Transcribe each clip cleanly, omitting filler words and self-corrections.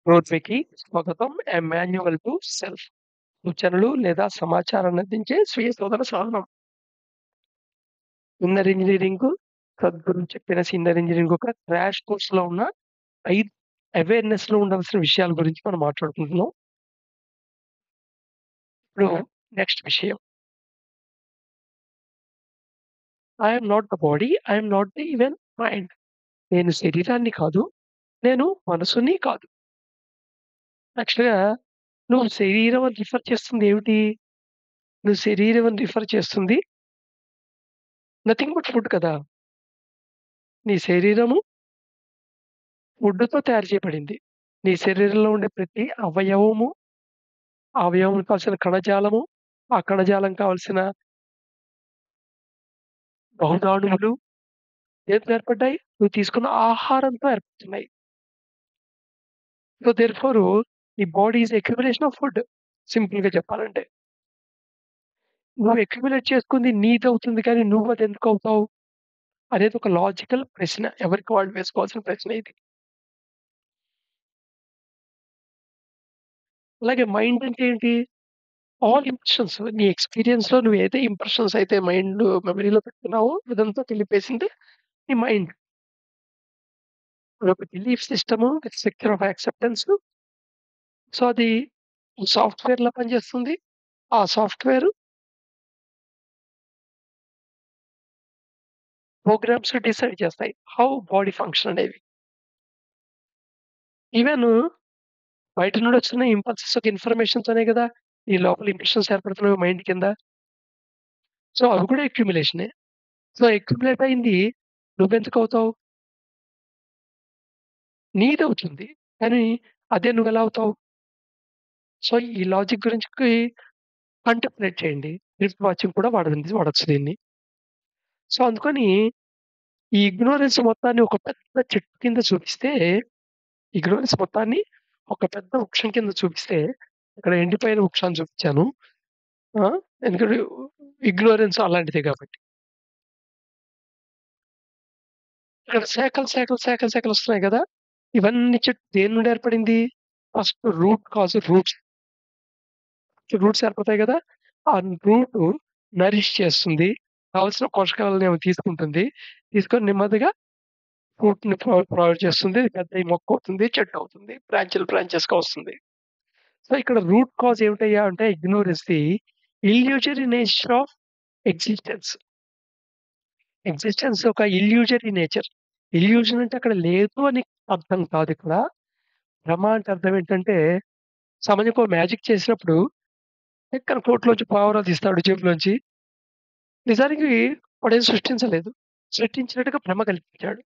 రోడ్‌వేకి స్వాగతం. A manual to self. సూచనలు లేదా సమాచారాన్ని అందించే స్వీయ శోధన సాధనం. ఇన్నర్ ఇంజినీరింగు సద్గురు చెప్పిన ఇన్నర్ ఇంజినీరింగ్ ఒక క్రాష్ కోర్స్‌లో ఉన్న 5 అవేర్‌నెస్‌లో ఉండాల్సిన విషయాల గురించి మనం మాట్లాడుకుంటున్నాం. ఇప్పుడు నెక్స్ట్ విషయం. I am not the body. I am not the even mind. నేను శరీరాన్ని కాదు. నేను మనసుని కాదు. యాక్చువల్‌గా నువ్వు శరీరం అని రిఫర్ చేస్తుంది ఏమిటి? నువ్వు శరీరం అని రిఫర్ చేస్తుంది నథింగ్ బట్ ఫుడ్ కదా! నీ శరీరము ఫుడ్‌తో తయారు చేయబడింది. నీ శరీరంలో ఉండే ప్రతి అవయవము, ఆ అవయవంకి కావాల్సిన కణజాలము, ఆ కణజాలం కావాల్సిన బహుధాణువులు దేంతో ఏర్పడ్డాయి? నువ్వు తీసుకున్న ఆహారంతో ఏర్పడుతున్నాయి. సో, దేర్‌ఫోర్ నీ body is accumulation of food. సింపుల్‌గా చెప్పాలంటే. నువ్వు అక్యుములేట్ చేసుకుంది నీదవుతుంది కానీ నువ్వదెందుకవుతావు? అనేది ఒక లాజికల్ ప్రశ్న. ఎవరికి వాళ్ళు వేసుకోవాల్సిన ప్రశ్న ఇది. అలాగే మైండ్ అంటే ఏంటి? ఆల్ ఇంప్రెషన్స్ నీ ఎక్స్‌పీరియన్స్‌లో నువ్వు ఏదైతే ఇంప్రెషన్స్ అయితే మైండ్ మెమరీలో పెట్టుకున్నావో అదంతా తెలిపేసింది నీ మైండ్. అదొక belief system with secure of acceptance. So, అది సాఫ్ట్‌వేర్‌లా పనిచేస్తుంది. ఆ సాఫ్ట్‌వేర్ ప్రోగ్రామ్స్ డిసైడ్ చేస్తాయి. హౌ బాడీ ఫంక్షన్ అనేవి. ఈవెన్ బయట నుండి వస్తున్న ఇంపల్సెస్ ఒక ఇన్ఫర్మేషన్‌తోనే కదా! ఈ లోపల ఇంప్రెషన్స్ ఏర్పడుతున్నవి మైండ్ కింద. సో, అవి కూడా అక్యుములేషనే. సో, అక్యుములేట్ అయింది నువ్వెందుకవుతావు? నీదవుతుంది. కానీ అదే నువ్వెలా అవుతావు? సో, ఈ లాజిక్ గురించి కంటెంప్లేట్ చేయండి. డ్రిఫ్ట్ వాచింగ్ కూడా వాడొచ్చు దీన్ని. సో, అందుకని ఈ ఇగ్నోరెన్స్ మొత్తాన్ని ఒక పెద్ద చెట్టు కింద చూపిస్తే, ఇగ్నోరెన్స్ మొత్తాన్ని ఒక పెద్ద వృక్షం కింద చూపిస్తే, ఇక్కడ ఎండిపోయిన వృక్షాన్ని చూపించాను. ఆ! ఎందుకంటే ఇగ్నోరెన్స్ అలాంటిదే కాబట్టి. ఇక్కడ శాఖలు గదా! ఇవన్నీ దేని నుండి ఏర్పడింది? ఫస్ట్ రూట్స్ ఏర్పడతాయి గదా! ఆ రూటు నరిష్ చేస్తుంది. కావాల్సిన పోషకాలనేమో తీసుకుంటుంది. తీసుకొని నెమ్మదిగా ఫ్రూట్‌ని ప్రొవైడ్ చేస్తుంది. పెద్దయి మొక్కవుతుంది, చెట్టవుతుంది. బ్రాంచెస్‌గా వస్తుంది. సో, ఇక్కడ రూట్ కాజ్ ఏమిటయ్యా అంటే ignorance the illusory nature of existence. Existence ఒక ఇల్యూజరీ నేచర్. ఇల్యూజన్ అంటే అక్కడ లేదు అని అర్థం కాదిక్కడ. భ్రమ అంటే అర్థం ఏంటంటే, సామాన్యంగా ఓ మ్యాజిక్ చేసినప్పుడు టక్కన కోట్లోంచి పావురాలు తీస్తాడు జేబులోంచి. నిజానికి వాడేం సృష్టించలేదు. సృష్టించినట్టుగా భ్రమ కల్పించాడు.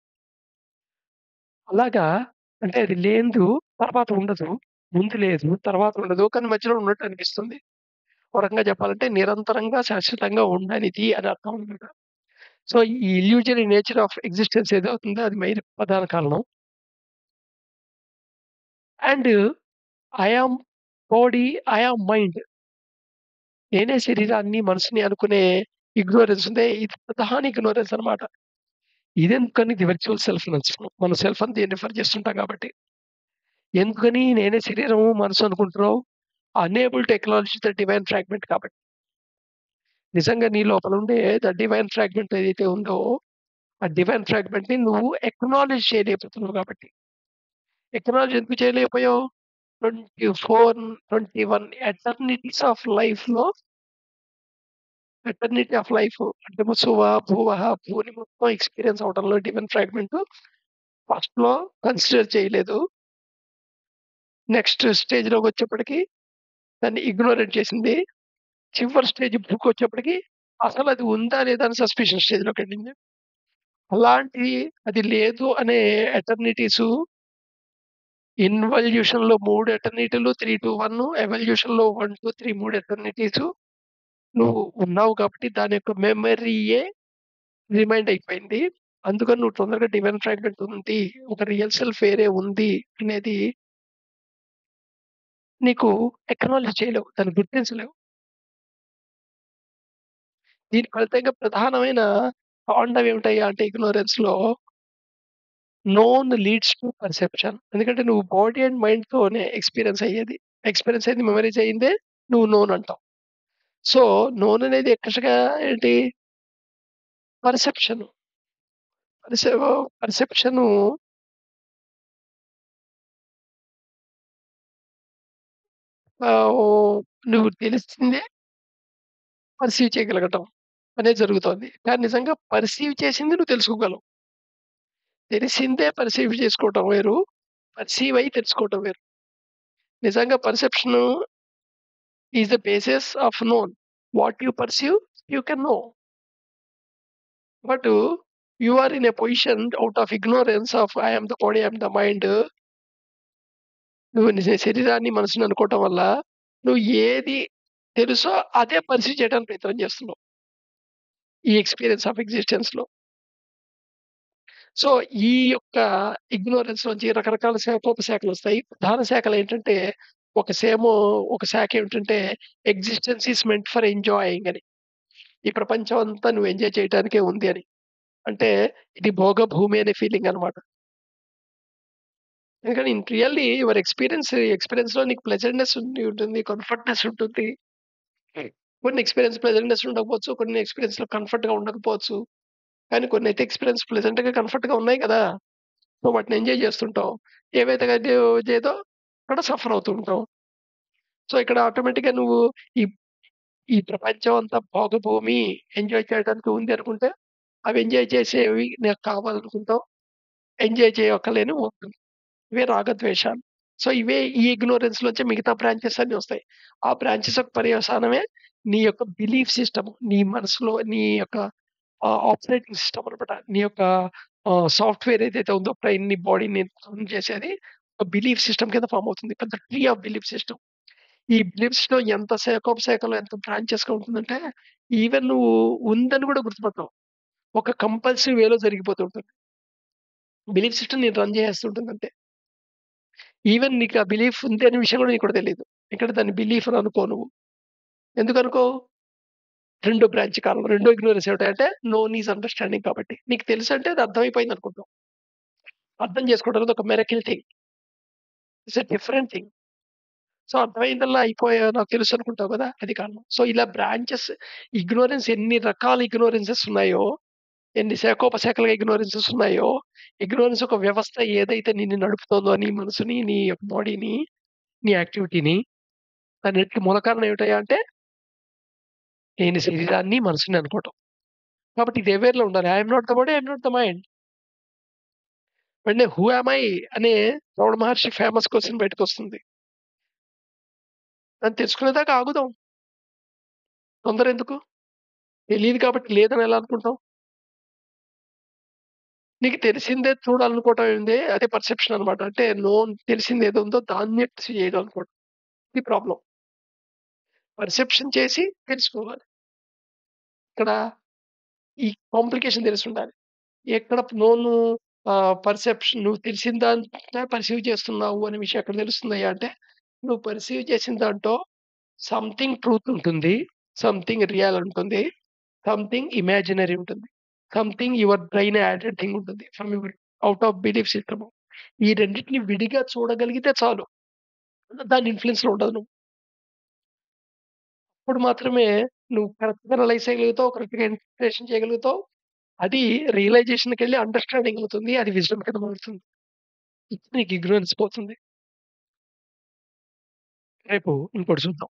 అలాగా అంటే అది లేనిదు తర్వాత ఉండదు. ముందు లేదు, తర్వాత ఉండదు. కానీ మధ్యలో ఉన్నట్టు అనిపిస్తుంది. ఒక రకంగా చెప్పాలంటే నిరంతరంగా, శాశ్వతంగా ఉండనిది అని అర్థం అన్నమాట. సో, ఈ ఇల్యూజనరీ నేచర్ ఆఫ్ ఎక్సిస్టెన్స్ ఏదవుతుందో అది మెయిన్ ప్రధాన కారణం. And I am body, I yam mind. నేనే శరీరాన్ని, మనసుని అనుకునే ఇగ్నోరెన్స్ ఉందే ఇది ప్రధాన ఇగ్నోరెన్స్ అన్నమాట. ఇదెందుకని ఇది వర్చువల్ సెల్ఫ్ నడుస్తున్నాం. మనం సెల్ఫ్ అని దీన్ని రిఫర్ చేస్తుంటాం కాబట్టి. ఎందుకని నేనే శరీరము, మనసు అనుకుంటున్నావు? Unable to acknowledge the divine fragment కాబట్టి. నిజంగా నీ లోపల ఉండే ద డివైన్ ఫ్రాగ్మెంట్ ఏదైతే ఉందో, ఆ డివైన్ ఫ్రాగ్మెంట్‌ని నువ్వు అక్నాలెడ్జ్ చేయలేకపోతున్నావు కాబట్టి. అక్నాలెడ్జ్ ఎందుకు చేయలేకపోయావు? 24, 21 ఎటర్నిటీ ఆఫ్ లైఫ్ అంటే భువః, భూని మొత్తం ఎక్స్‌పీరియన్స్ అవ్వడంలో డివైన్ ఫ్రాగ్మెంట్ ఫస్ట్‌లో కన్సిడర్ చేయలేదు. నెక్స్ట్ స్టేజ్‌లోకొచ్చేప్పటికి దాన్ని ఇగ్నోరేట్ చేసింది. చివరి స్టేజ్ బుకొచ్చేప్పటికి అసలది ఉందా లేదా అని సస్పిషన్ స్టేజ్‌లోకెళ్ళింది. అలాంటి అది లేదు అనే ఎటర్నిటీసు ఇన్వల్యూషన్‌లో 3 ఎటర్నిటీలు 3-1 ఎవల్యూషన్‌లో 1-3 3 ఎటర్నిటీసు నువ్వు ఉన్నావు కాబట్టి దాని యొక్క మెమరీయే రిమైండ్ అయిపోయింది. అందుకని నువ్వు తొందరగా డివైన్ ఫ్రాగ్మెంట్ ఉంది. ఒక రియల్ సెల్ఫ్ వేరే ఉంది అనేది నీకు అక్నాలెడ్జ్ చేయలేవు. దాన్ని గుర్తించలేవు. దీని ఫలితంగా ప్రధానమైన తాండవం ఏమిటయ్యా అంటే ఇగ్నోరెన్స్‌లో నోన్ లీడ్స్ టు పర్సెప్షన్. ఎందుకంటే నువ్వు బాడీ అండ్ మైండ్‌తోనే ఎక్స్‌పీరియన్స్ అయ్యేది. ఎక్స్‌పీరియన్స్ అయింది మెమరైజ్ అయిందే నువ్వు నోన్ అంటావు. సో, నోన్ అనేది ఎక్కడగా ఏంటి పర్సెప్షన్. పర్సె పర్సెప్షను ఓహ్! నువ్వు తెలిసిందే పర్సీవ్ చేయగలగటం అనేది జరుగుతోంది. కానీ నిజంగా పర్సీవ్ చేసింది నువ్వు తెలుసుకోగలవు. తెలిసిందే పర్సీవ్ చేసుకోవటం వేరు. పర్సీవ్ అయ్యి తెలుసుకోవటం వేరు. నిజంగా perception is the basis of known. What you perceive you can know. But you are in a position out of ignorance of I am the body, I am the mind. నువ్వు నీ శరీరాన్ని, మనసుని అనుకోవటం వల్ల నువ్వు ఏది తెలుసో అదే పర్సీవ్ చేయడానికి ప్రయత్నం చేస్తున్నావు. ఈ ఎక్స్‌పీరియన్స్ ఆఫ్ ఎక్సిస్టెన్స్‌లో. సో, ఈ యొక్క ఇగ్నోరెన్స్ నుంచి రకరకాల శాఖోపశాఖలొస్తాయి. ప్రధాన శాఖలేంటంటే, ఒక శాఖ ఏమిటంటే, existence is meant for enjoying అని. ఈ ప్రపంచం అంతా నువ్వు ఎంజాయ్ చేయటానికే ఉంది అని. అంటే ఇది భోగ భూమి అనే ఫీలింగ్ అన్నమాట. ఎందుకంటే ఇన్ రియల్లీ యువర్ ఎక్స్‌పీరియన్స్‌లో నీకు ప్లెజెంట్‌నెస్ ఉంటుంది. కంఫర్ట్‌నెస్ ఉంటుంది. కొన్ని ఎక్స్‌పీరియన్స్ ప్లెజెంట్‌నెస్ ఉండకపోవచ్చు. కొన్ని ఎక్స్‌పీరియన్స్‌లో కంఫర్ట్‌గా ఉండకపోవచ్చు. కానీ కొన్నైతే ఎక్స్‌పీరియన్స్ ప్లెజెంట్‌గా, కంఫర్ట్‌గా ఉన్నాయి కదా! సో, వాటిని ఎంజాయ్ చేస్తుంటాం. ఏవైతే చేయదో అక్కడ సఫర్ అవుతూ ఉంటాం. సో, ఇక్కడ ఆటోమేటిక్‌గా నువ్వు ఈ ఈ ప్రపంచం అంతా భోగభూమి, ఎంజాయ్ చేయడానికి ఉంది అనుకుంటే, అవి ఎంజాయ్ చేసేవి నాకు కావాలనుకుంటావు. ఎంజాయ్ చేయక్కర్లేనివి వద్దు. ఇవే రాగద్వేషాలు. సో, ఇవే ఈ ఇగ్నోరెన్స్‌లోంచి మిగతా బ్రాంచెస్ అన్నీ వస్తాయి. ఆ బ్రాంచెస్ యొక్క పర్యవసానమే నీ యొక్క బిలీఫ్ సిస్టమ్. నీ మనసులో నీ యొక్క ఆపరేటింగ్ సిస్టమ్ అనమాట. నీ యొక్క సాఫ్ట్‌వేర్ ఏదైతే ఉందో బ్రెయిన్‌ని, బాడీని రన్ చేసేది ఒక బిలీఫ్ సిస్టమ్ కింద ఫార్మ్ అవుతుంది. పెద్ద ట్రీ ఆఫ్ బిలీఫ్ సిస్టమ్. ఈ బిలీఫ్స్‌లో ఎంత శాఖోపశాఖలు ఎంత బ్రాంచెస్‌గా ఉంటుందంటే, ఈవెన్ నువ్వు ఉందని కూడా గుర్తుపట్టవు. ఒక కంపల్సివ్ వేలో జరిగిపోతూ ఉంటుంది. బిలీఫ్ సిస్టమ్ నిన్ను రన్ చేసేస్తుంటుంది అంతే. ఈవెన్ నీకు ఆ బిలీఫ్ ఉంది అనే విషయం కూడా నీకు కూడా తెలీదు. ఇక్కడ దాన్ని బిలీఫ్ అని అనుకోవు నువ్వు. ఎందుకనుకోవు? రెండో బ్రాంచ్ కారణం. రెండో ఇగ్నోరెన్స్ ఏమిటంటే నోన్ ఈజ్ అండర్‌స్టాండింగ్ కాబట్టి. నీకు తెలుసంటే అది అర్థమైపోయింది అనుకుంటావు. అర్థం చేసుకోవడం అనేది ఒక miracle thing. It's a different thing. So, అర్థమైందల్లా అయిపోయా నాకు తెలుసు అనుకుంటావు కదా! అది కారణం. సో, ఇలా బ్రాంచెస్ ఇగ్నోరెన్స్ ఎన్ని రకాల ఇగ్నోరెన్సెస్ ఉన్నాయో, ఎన్ని శాఖోపశాఖలుగా ఇగ్నోరెన్సెస్ ఉన్నాయో, ఇగ్నోరెన్స్ ఒక వ్యవస్థ ఏదైతే నిన్ను నడుపుతోందో నీ మనసుని, నీ యొక్క బాడీని, నీ యాక్టివిటీని దానన్నిటికి మూల కారణం ఏమిటయ్యా అంటే నేను శరీరాన్ని, మనసుని అనుకోవటం. కాబట్టి ఇది అవేర్‌లో ఉండాలి. I am not the body, I am not the mind. వెంటనే హూ యామ్ ఐ అనే రమణ మహర్షి ఫేమస్ క్వెషన్ బయటకొస్తుంది. దాన్ని తెలుసుకునేదాకా ఆగుదాం. తొందరెందుకు? తెలీదు కాబట్టి లేదని ఎలా అనుకుంటాం? నీకు తెలిసిందే చూడాలనుకోవటం ఏంది అదే పర్సెప్షన్ అన్నమాట. అంటే తెలిసిందేదో ఉందో దాన్నే చేయడం అనుకోవడం. ఇది ప్రాబ్లమ్. పర్సెప్షన్ చేసి తెలుసుకోవాలి. ఇక్కడ ఈ కాంప్లికేషన్ తెలిసుండాలి. ఎక్కడ నోను పర్సెప్షన్ నువ్వు తెలిసిన దాంట్లో పర్సీవ్ చేస్తున్నావు అనే విషయం ఎక్కడ తెలుస్తుందయ్యా అంటే, నువ్వు పర్సీవ్ చేసిన దాంట్లో సంథింగ్ ట్రూత్ ఉంటుంది. సంథింగ్ రియల్ ఉంటుంది. సంథింగ్ ఇమాజినరీ ఉంటుంది. Something your brain added thing ఉంటుంది. From your out of belief system. ఈ రెండిటిని విడిగా చూడగలిగితే చాలు. దాని ఇన్‌ఫ్లూయెన్స్‌లో ఉండదు నువ్వు. అప్పుడు మాత్రమే నువ్వు కరెక్ట్‌గా అనలైజ్ చేయగలుగుతావు. కరెక్ట్‌గా ఇంటర్ప్రిటేషన్ చేయగలుగుతావు. అది రియలైజేషన్‌కెళ్ళి అండర్‌స్టాండింగ్ అవుతుంది. అది విజ్డమ్ కింద మారుతుంది. నీకు ఇగ్నోరెన్స్ పోతుంది. రేపు ఇంకోటి చూద్దాం.